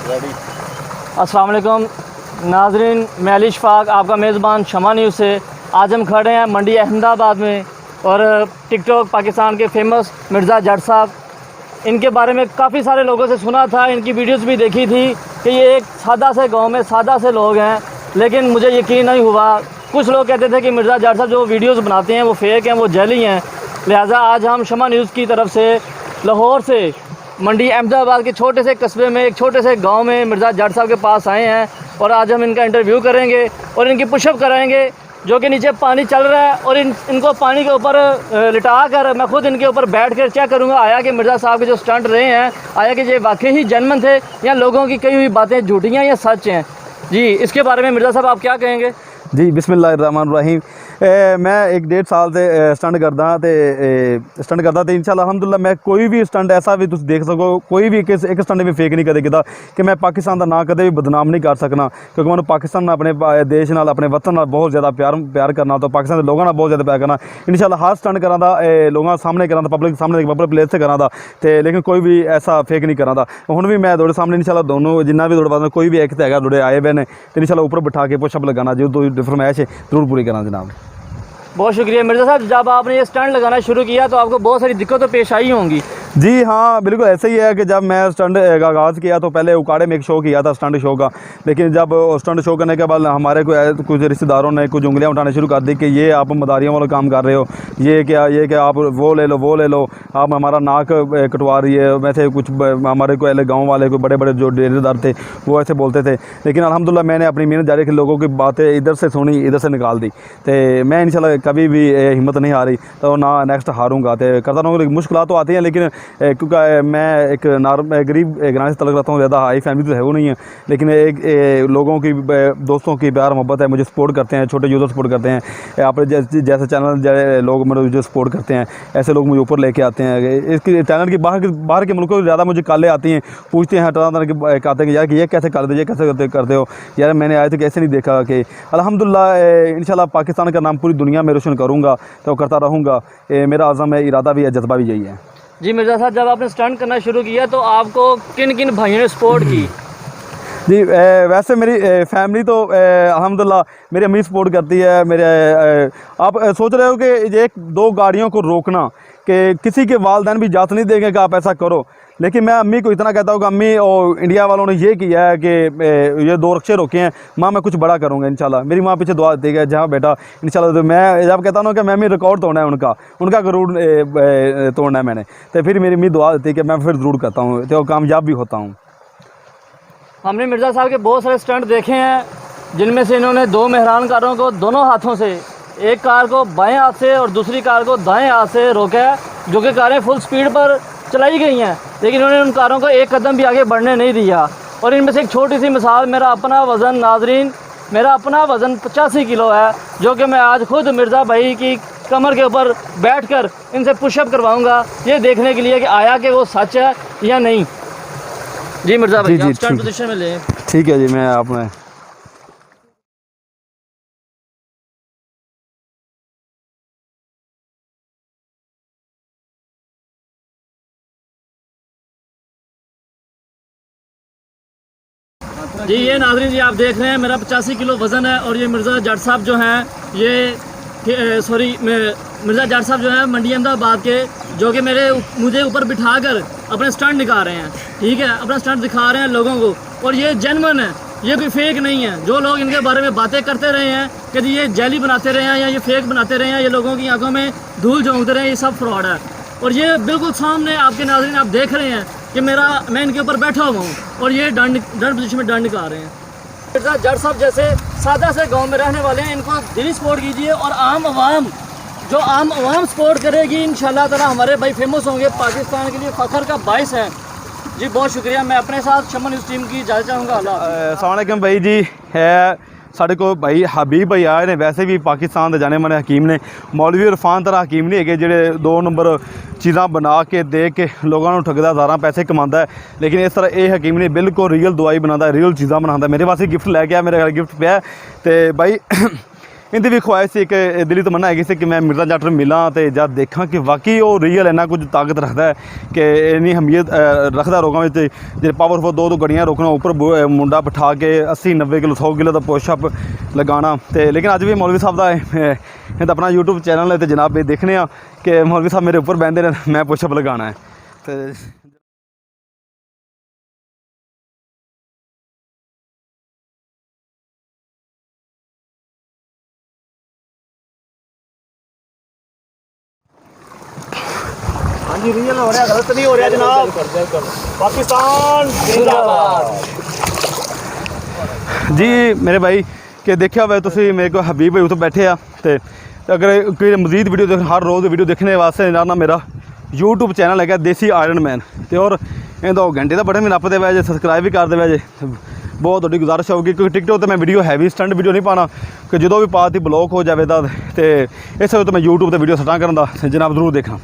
अस्सलाम वालेकुम नाजरीन, मैं अली इशफाक आपका मेज़बान शमा न्यूज़ से। आज हम खड़े हैं मंडी अहमदाबाद में और टिकटॉक पाकिस्तान के फेमस मिर्ज़ा जट साहब, इनके बारे में काफ़ी सारे लोगों से सुना था, इनकी वीडियोस भी देखी थी कि ये एक सादा से गांव में सादा से लोग हैं, लेकिन मुझे यकीन नहीं हुआ। कुछ लोग कहते थे कि मिर्ज़ा जट साहब जो वीडियोस बनाते हैं वो फेक हैं, वो जैली हैं। लिहाजा आज हम शमा न्यूज़ की तरफ से लाहौर से मंडी अहमदाबाद के छोटे से कस्बे में एक छोटे से गांव में मिर्ज़ा जट साहब के पास आए हैं और आज हम इनका इंटरव्यू करेंगे और इनकी पुशअप कराएंगे, जो कि नीचे पानी चल रहा है और इनको पानी के ऊपर लिटा कर मैं खुद इनके ऊपर बैठ कर चेक करूँगा आया कि मिर्ज़ा साहब के जो स्टंट रहे हैं, आया कि ये वाकई ही जेन्युइन थे या लोगों की कही हुई बातें झूठी हैं या सच हैं। जी, इसके बारे में मिर्ज़ा साहब आप क्या कहेंगे? जी बिस्मिल्लाहिर्रहमानिर्रहीम। मैं 1-1.5 साल से स्टंट करदा ते इंशाअल्लाह अल्हम्दुलिल्लाह मैं कोई भी स्टंट ऐसा भी तुम देख सको, कोई भी एक स्टंट भी फेक नहीं कदे कीता कि मैं पाकिस्तान का ना कदे भी बदनाम नहीं कर सकना, क्योंकि मैं पाकिस्तान अपने देश नाल अपने वतन नाल बहुत ज़्यादा प्यार करना, तो पाकिस्तान के लोगों नाल बहुत ज़्यादा प्यार करना। इंशाअल्लाह हर स्टंट करा दा लोगों सामने करा दा, पब्लिक सामने पब्लिक प्लेस से करा दा, ते लेकिन कोई भी ऐसा फेक नहीं करा दा। हुण भी मैं थोड़े सामने इंशाअल्लाह दोनों जिन्ना भी थोड़े बाद कोई भी एक है थोड़े आए हुए ने, तो इंशाअल्लाह ऊपर बिठा के पुशअप लगाना जो तो फरमाइश है ज़रूर पूरी करना जनाब। बहुत शुक्रिया मिर्ज़ा साहब। जब आपने ये स्टंट लगाना शुरू किया तो आपको बहुत सारी दिक्कतें पेश आई होंगी। जी हाँ, बिल्कुल ऐसे ही है कि जब मैं स्टंट का आगाज़ किया तो पहले उकाड़े में एक शो किया था स्टंट शो का, लेकिन जब स्टंट शो करने के बाद हमारे कुछ रिश्तेदारों ने कुछ उंगलियां उठाने शुरू कर दी कि ये आप मदारियों वाला काम कर रहे हो, ये क्या आप वो ले लो, आप हमारा नाक कटवा रही है। वैसे कुछ हमारे को गाँव वाले को बड़े बड़े जो डेरेदार थे वो ऐसे बोलते थे, लेकिन अल्हम्दुलिल्लाह मैंने अपनी मेहनत जारी रखी, लोगों की बातें इधर से सुनी इधर से निकाल दी। तो मैं इंशाल्लाह कभी भी हिम्मत नहीं हारी, तो ना नेक्स्ट हारूंगा, तो करता रहूँगा। मुश्किलात तो आती हैं, लेकिन क्योंकि मैं एक गरीब घराने से तलक रखता हूँ, ज़्यादा हाई फैमिली तो है वो नहीं है, लेकिन एक लोगों की दोस्तों की प्यार मोहब्बत है, मुझे सपोर्ट करते हैं, छोटे यूज़र सपोर्ट करते हैं। आप जैसे चैनल लोग मुझे सपोर्ट करते हैं, ऐसे लोग मुझे ऊपर लेके आते हैं। इसकी चैनल की बाहर के मुल्कों से ज़्यादा मुझे कॉलें आती हैं, पूछते हैं तरह तरह के कहते हैं कि यार कि ये कैसे कर दो, ये कैसे करते हो यार, मैंने आए थे कैसे नहीं देखा। कि अल्हम्दुलिल्लाह इंशाल्लाह पाकिस्तान का नाम पूरी दुनिया में रोशन करूँगा, तो करता रहूँगा। मेरा आज़म है, इरादा भी है, जज्बा भी यही है। जी मिर्ज़ा साहब, जब आपने स्टंट करना शुरू किया तो आपको किन किन भाइयों ने सपोर्ट की? जी वैसे मेरी फैमिली तो अल्हम्दुलिल्लाह मेरी अम्मी सपोर्ट करती है। मेरे आप सोच रहे हो कि एक दो गाड़ियों को रोकना, कि किसी के वालिदैन भी इजाज़त नहीं देंगे कि आप ऐसा करो, लेकिन मैं अम्मी को इतना कहता हूँ कि अम्मी और इंडिया वालों ने ये किया है कि ये 2 रिक्शे रोके हैं, माँ मैं कुछ बड़ा करूँगा इंशाल्लाह। मेरी माँ पीछे दुआ देती है, जहाँ बेटा इंशाल्लाह। तो मैं जब कहता हूँ कि मैं रिकॉर्ड तोड़ना है उनका जरूर तोड़ना है मैंने, तो फिर मेरी अम्मी दुआ देती है कि मैं फिर ज़रूर करता हूँ, तो कामयाब भी होता हूँ। हमने मिर्ज़ा साहब के बहुत सारे स्टंट देखे हैं, जिनमें से इन्होंने 2 मेहरान कारों को दोनों हाथों से, एक कार को बाएं हाथ से और दूसरी कार को दाएं हाथ से रोका है, जो कि कारें फुल स्पीड पर चलाई गई हैं, लेकिन उन्होंने उन कारों को एक कदम भी आगे बढ़ने नहीं दिया। और इनमें से एक छोटी सी मिसाल, मेरा अपना वज़न नाजरीन, मेरा अपना वज़न 85 किलो है, जो कि मैं आज खुद मिर्ज़ा भाई की कमर के ऊपर बैठकर इनसे पुशअप करवाऊँगा, ये देखने के लिए कि आया कि वो सच है या नहीं। जी मिर्ज़ा भाई, आप स्टंट पोजीशन में लें। ठीक है जी, मैं आपने जी ये नाज़रीन जी आप देख रहे हैं मेरा 85 किलो वज़न है, और ये मिर्ज़ा जट साहब जो हैं मिर्ज़ा जट साहब जो हैं मंडी अहमदाबाद के, जो कि मुझे ऊपर बिठा कर अपने स्टंट दिखा रहे हैं। ठीक है, अपना स्टंट दिखा रहे हैं लोगों को, और ये जेन्युइन है, ये कोई फेक नहीं है। जो लोग इनके बारे में बातें करते रहे हैं कि ये जेली बनाते रहे हैं या ये फेक बनाते रहे हैं, ये लोगों की आंखों में धूल झोंकते रहे हैं, ये सब फ्रॉड है। और ये बिल्कुल सामने आपके नाज़रीन आप देख रहे हैं कि मैं इनके ऊपर बैठा हुआ हूँ, और ये दंड पोजीशन में दंड निकाल रहे हैं। मिर्ज़ा जट साहब जैसे सादा से गांव में रहने वाले हैं, इनको दिली सपोर्ट कीजिए, और आम आवाम सपोर्ट करेगी इंशाल्लाह ताला हमारे भाई फेमस होंगे, पाकिस्तान के लिए फ़ख्र का बाइस है। जी बहुत शुक्रिया। मैं अपने साथ शमा न्यूज़ टीम की इजाज़त चाहूँगा। अस्सलाम वालेकुम भाई जी। है साढ़े को भाई हबीब भाई आए ने, वैसे भी पाकिस्तान के जाने माने हकीम ने, मौलवी इरफान तरह हकीम नहीं है जेडे 2 नंबर चीज़ां बना के दे के लोगों को ठगदा, ज़ारा पैसे कमाता है, लेकिन इस तरह ये हकीम नहीं, बिल्कुल रियल दवाई बनाता है, रियल चीज़ां बनाता है। मेरे पास गिफ्ट लैके आया, मेरे घर गिफ्ट पे है। तो भाई इनकी भी ख्वाहिश सी कि दिली तमन्ना हैगी सी कि मैं मिर्ज़ा जट नूं मिलां ते जद देखा कि वाकई वो रियल इन्ना कुछ ताकत रखता है कि इन्नी अहमियत रखता रोगां में जे पावरफुल दो गड्डियां रोकना उपर मुंडा बिठा के 80-90 किलो 100 किलो का पुशअप लगाना तो लेकिन अज भी मौलवी साहब का इनका अपना यूट्यूब चैनल है तो जनाब ये देखने कि मौलवी साहब मेरे उपर बहते हैं मैं पुशअप लगाना है तो हाँ जी रियल हो रहा, गलत नहीं हो रहा जनाब। पाकिस्तान जिंदाबाद। जी मेरे भाई कि देखा हुआ तुसी मेरे को हबीब भाई उत्थे बैठे आ ते अगर कोई मजीद वीडियो देख हर रोज़ वीडियो देखने वास्ते ना मेरा यूट्यूब चैनल है देसी आयरन मैन तो और इनका घंटे का बटन भी नपते वै जे सबसक्राइब भी करते वै जे बहुत वड्डी गुजारिश होगी क्योंकि टिकटॉक तो मैं वीडियो हैवी स्टंट वीडियो नहीं पाना कि जो भी पाती ब्लॉक हो जाए तो इस वजह तो मैं यूट्यूब पर वीडियो सटा करन दा जनाब जरूर देखना।